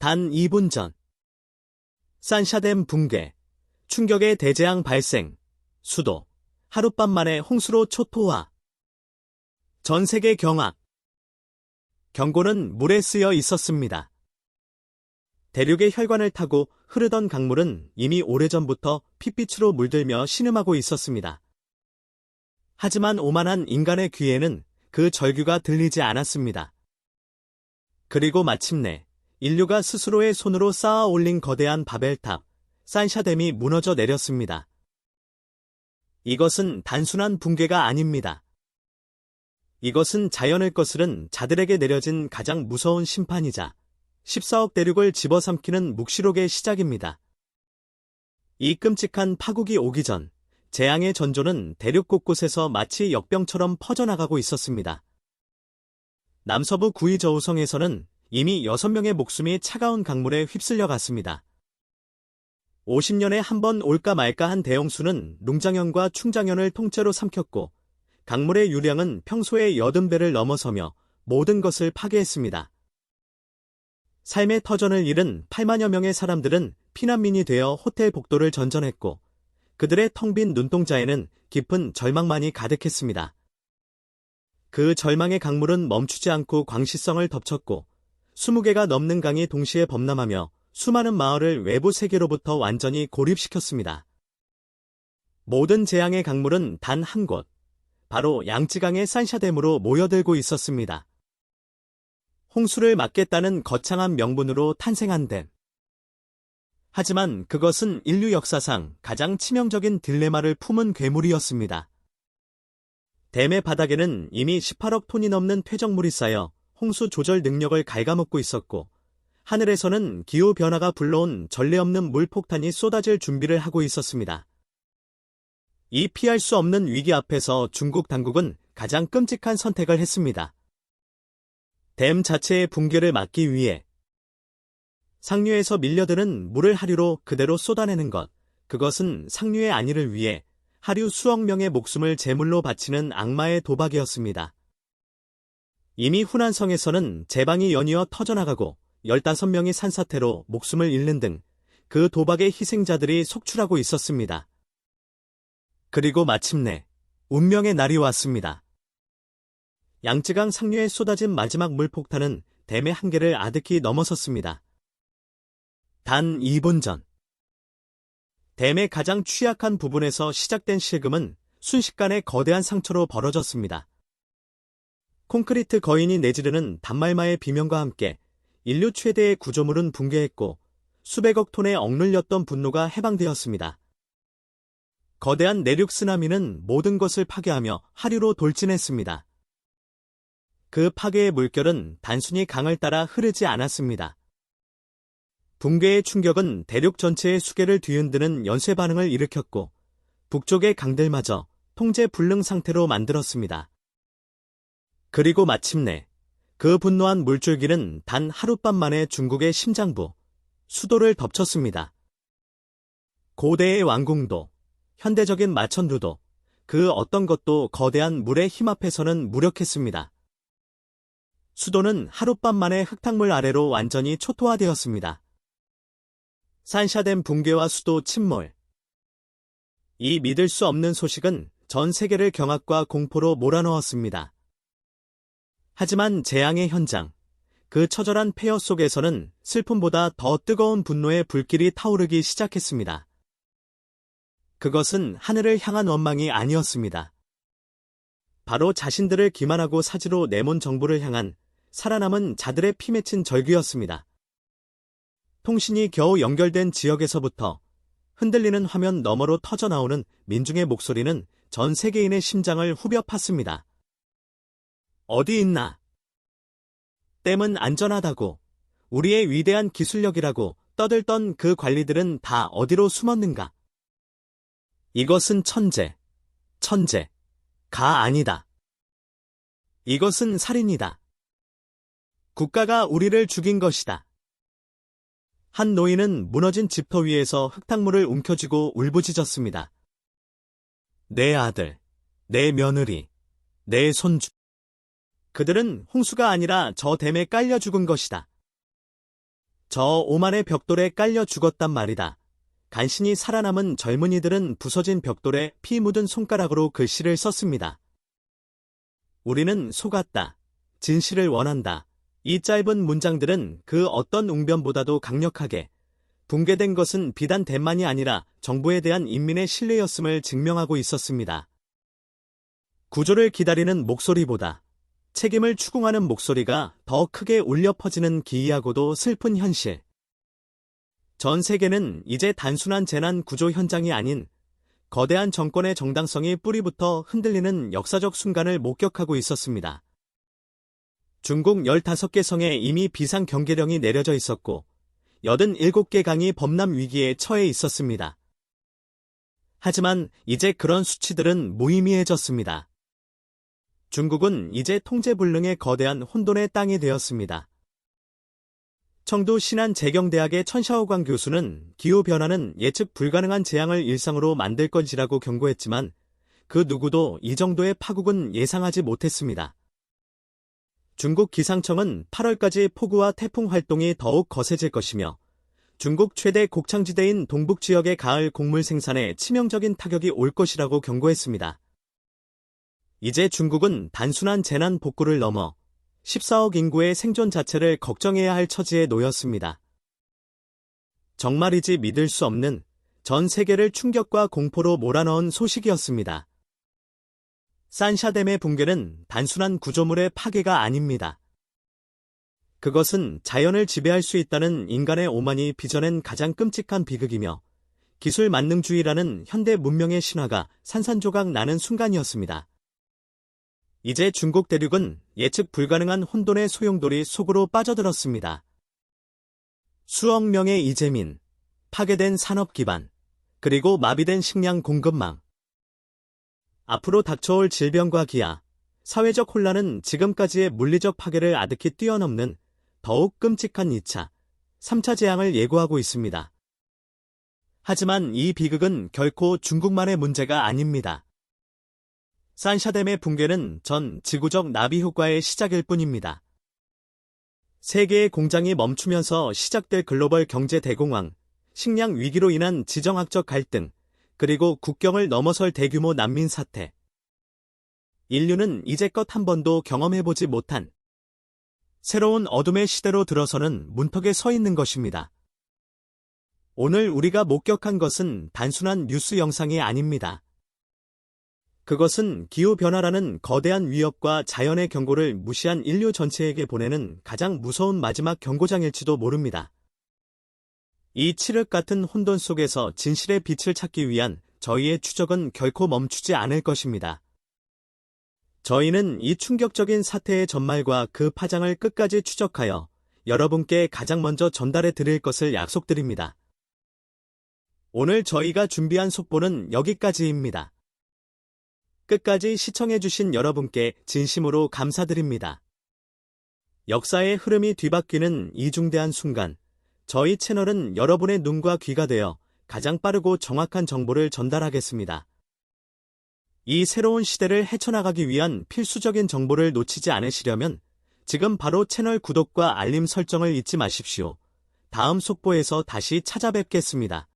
단 2분 전. 산샤댐 붕괴, 충격의 대재앙 발생, 수도, 하룻밤 만에 홍수로 초토화. 전 세계 경악. 경고는 물에 쓰여 있었습니다. 대륙의 혈관을 타고 흐르던 강물은 이미 오래전부터 핏빛으로 물들며 신음하고 있었습니다. 하지만 오만한 인간의 귀에는 그 절규가 들리지 않았습니다. 그리고 마침내 인류가 스스로의 손으로 쌓아 올린 거대한 바벨탑, 산샤댐이 무너져 내렸습니다. 이것은 단순한 붕괴가 아닙니다. 이것은 자연을 거스른 자들에게 내려진 가장 무서운 심판이자 14억 대륙을 집어삼키는 묵시록의 시작입니다. 이 끔찍한 파국이 오기 전 재앙의 전조는 대륙 곳곳에서 마치 역병처럼 퍼져나가고 있었습니다. 남서부 구이저우성에서는 이미 6명의 목숨이 차가운 강물에 휩쓸려 갔습니다. 50년에 한 번 올까 말까 한 대홍수는 룽장현과 충장현을 통째로 삼켰고 강물의 유량은 평소의 80배를 넘어서며 모든 것을 파괴했습니다. 삶의 터전을 잃은 8만여 명의 사람들은 피난민이 되어 호텔 복도를 전전했고 그들의 텅 빈 눈동자에는 깊은 절망만이 가득했습니다. 그 절망의 강물은 멈추지 않고 광시성을 덮쳤고 20개가 넘는 강이 동시에 범람하며 수많은 마을을 외부 세계로부터 완전히 고립시켰습니다. 모든 재앙의 강물은 단 한 곳, 바로 양쯔강의 산샤댐으로 모여들고 있었습니다. 홍수를 막겠다는 거창한 명분으로 탄생한 댐. 하지만 그것은 인류 역사상 가장 치명적인 딜레마를 품은 괴물이었습니다. 댐의 바닥에는 이미 18억 톤이 넘는 퇴적물이 쌓여 홍수 조절 능력을 갉아먹고 있었고 하늘에서는 기후변화가 불러온 전례 없는 물폭탄이 쏟아질 준비를 하고 있었습니다. 이 피할 수 없는 위기 앞에서 중국 당국은 가장 끔찍한 선택을 했습니다. 댐 자체의 붕괴를 막기 위해 상류에서 밀려드는 물을 하류로 그대로 쏟아내는 것, 그것은 상류의 안위를 위해 하류 수억 명의 목숨을 제물로 바치는 악마의 도박이었습니다. 이미 후난성에서는 제방이 연이어 터져나가고 15명이 산사태로 목숨을 잃는 등 그 도박의 희생자들이 속출하고 있었습니다. 그리고 마침내 운명의 날이 왔습니다. 양쯔강 상류에 쏟아진 마지막 물폭탄은 댐의 한계를 아득히 넘어섰습니다. 단 2분 전. 댐의 가장 취약한 부분에서 시작된 실금은 순식간에 거대한 상처로 벌어졌습니다. 콘크리트 거인이 내지르는 단말마의 비명과 함께 인류 최대의 구조물은 붕괴했고 수백억 톤의 억눌렸던 분노가 해방되었습니다. 거대한 내륙 쓰나미는 모든 것을 파괴하며 하류로 돌진했습니다. 그 파괴의 물결은 단순히 강을 따라 흐르지 않았습니다. 붕괴의 충격은 대륙 전체의 수계를 뒤흔드는 연쇄 반응을 일으켰고 북쪽의 강들마저 통제 불능 상태로 만들었습니다. 그리고 마침내 그 분노한 물줄기는 단 하룻밤 만에 중국의 심장부, 수도를 덮쳤습니다. 고대의 왕궁도, 현대적인 마천루도, 그 어떤 것도 거대한 물의 힘 앞에서는 무력했습니다. 수도는 하룻밤 만에 흙탕물 아래로 완전히 초토화되었습니다. 산샤댐 붕괴와 수도 침몰. 이 믿을 수 없는 소식은 전 세계를 경악과 공포로 몰아넣었습니다. 하지만 재앙의 현장, 그 처절한 폐허 속에서는 슬픔보다 더 뜨거운 분노의 불길이 타오르기 시작했습니다. 그것은 하늘을 향한 원망이 아니었습니다. 바로 자신들을 기만하고 사지로 내몬 정부를 향한 살아남은 자들의 피 맺힌 절규였습니다. 통신이 겨우 연결된 지역에서부터 흔들리는 화면 너머로 터져나오는 민중의 목소리는 전 세계인의 심장을 후벼 팠습니다. 어디 있나? 댐은 안전하다고, 우리의 위대한 기술력이라고 떠들던 그 관리들은 다 어디로 숨었는가? 이것은 천재가 아니다. 이것은 살인이다. 국가가 우리를 죽인 것이다. 한 노인은 무너진 집터 위에서 흙탕물을 움켜쥐고 울부짖었습니다. 내 아들, 내 며느리, 내 손주. 그들은 홍수가 아니라 저 댐에 깔려 죽은 것이다. 저 오만의 벽돌에 깔려 죽었단 말이다. 간신히 살아남은 젊은이들은 부서진 벽돌에 피 묻은 손가락으로 글씨를 썼습니다. 우리는 속았다. 진실을 원한다. 이 짧은 문장들은 그 어떤 웅변보다도 강력하게 붕괴된 것은 비단 대만이 아니라 정부에 대한 인민의 신뢰였음을 증명하고 있었습니다. 구조를 기다리는 목소리보다 책임을 추궁하는 목소리가 더 크게 울려 퍼지는 기이하고도 슬픈 현실. 전 세계는 이제 단순한 재난 구조 현장이 아닌 거대한 정권의 정당성이 뿌리부터 흔들리는 역사적 순간을 목격하고 있었습니다. 중국 15개 성에 이미 비상 경계령이 내려져 있었고 87개 강이 범람 위기에 처해 있었습니다. 하지만 이제 그런 수치들은 무의미해졌습니다. 중국은 이제 통제불능의 거대한 혼돈의 땅이 되었습니다. 청도 신한재경대학의 천샤오광 교수는 기후변화는 예측 불가능한 재앙을 일상으로 만들 것이라고 경고했지만 그 누구도 이 정도의 파국은 예상하지 못했습니다. 중국 기상청은 8월까지 폭우와 태풍 활동이 더욱 거세질 것이며 중국 최대 곡창지대인 동북지역의 가을 곡물 생산에 치명적인 타격이 올 것이라고 경고했습니다. 이제 중국은 단순한 재난 복구를 넘어 14억 인구의 생존 자체를 걱정해야 할 처지에 놓였습니다. 정말이지 믿을 수 없는 전 세계를 충격과 공포로 몰아넣은 소식이었습니다. 산샤댐의 붕괴는 단순한 구조물의 파괴가 아닙니다. 그것은 자연을 지배할 수 있다는 인간의 오만이 빚어낸 가장 끔찍한 비극이며 기술 만능주의라는 현대 문명의 신화가 산산조각 나는 순간이었습니다. 이제 중국 대륙은 예측 불가능한 혼돈의 소용돌이 속으로 빠져들었습니다. 수억 명의 이재민, 파괴된 산업 기반, 그리고 마비된 식량 공급망. 앞으로 닥쳐올 질병과 기아, 사회적 혼란은 지금까지의 물리적 파괴를 아득히 뛰어넘는 더욱 끔찍한 2차, 3차 재앙을 예고하고 있습니다. 하지만 이 비극은 결코 중국만의 문제가 아닙니다. 산샤댐의 붕괴는 전 지구적 나비 효과의 시작일 뿐입니다. 세계의 공장이 멈추면서 시작될 글로벌 경제 대공황, 식량 위기로 인한 지정학적 갈등, 그리고 국경을 넘어설 대규모 난민 사태. 인류는 이제껏 한 번도 경험해보지 못한 새로운 어둠의 시대로 들어서는 문턱에 서 있는 것입니다. 오늘 우리가 목격한 것은 단순한 뉴스 영상이 아닙니다. 그것은 기후변화라는 거대한 위협과 자연의 경고를 무시한 인류 전체에게 보내는 가장 무서운 마지막 경고장일지도 모릅니다. 이 칠흑 같은 혼돈 속에서 진실의 빛을 찾기 위한 저희의 추적은 결코 멈추지 않을 것입니다. 저희는 이 충격적인 사태의 전말과 그 파장을 끝까지 추적하여 여러분께 가장 먼저 전달해 드릴 것을 약속드립니다. 오늘 저희가 준비한 속보는 여기까지입니다. 끝까지 시청해주신 여러분께 진심으로 감사드립니다. 역사의 흐름이 뒤바뀌는 이 중대한 순간, 저희 채널은 여러분의 눈과 귀가 되어 가장 빠르고 정확한 정보를 전달하겠습니다. 이 새로운 시대를 헤쳐나가기 위한 필수적인 정보를 놓치지 않으시려면 지금 바로 채널 구독과 알림 설정을 잊지 마십시오. 다음 속보에서 다시 찾아뵙겠습니다.